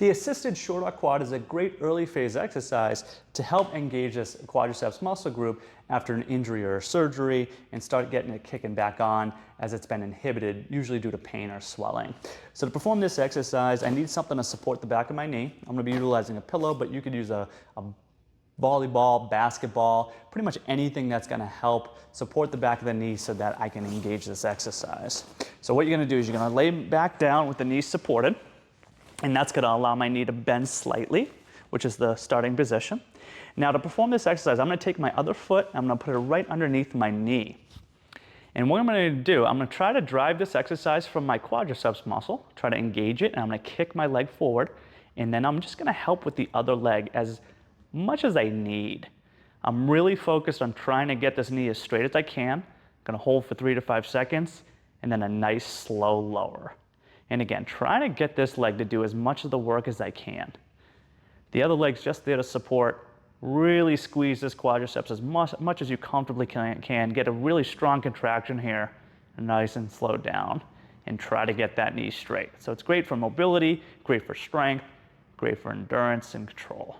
The assisted short arc quad is a great early phase exercise to help engage this quadriceps muscle group after an injury or surgery and start getting it kicking back on as it's been inhibited, usually due to pain or swelling. So to perform this exercise, I need something to support the back of my knee. I'm going to be utilizing a pillow, but you could use a volleyball, basketball, pretty much anything that's going to help support the back of the knee so that I can engage this exercise. So what you're going to do is you're going to lay back down with the knees supported, and that's going to allow my knee to bend slightly, which is the starting position. Now to perform this exercise, I'm going to take my other foot, I'm going to put it right underneath my knee. And what I'm going to do, I'm going to try to drive this exercise from my quadriceps muscle, try to engage it, and I'm going to kick my leg forward, and then I'm just going to help with the other leg as much as I need. I'm really focused on trying to get this knee as straight as I can. I'm going to hold for 3 to 5 seconds, and then a nice slow lower. And again, trying to get this leg to do as much of the work as I can. The other leg's just there to support. Really squeeze this quadriceps as much as you comfortably can. Get a really strong contraction here, nice and slow down, and try to get that knee straight. So it's great for mobility, great for strength, great for endurance and control.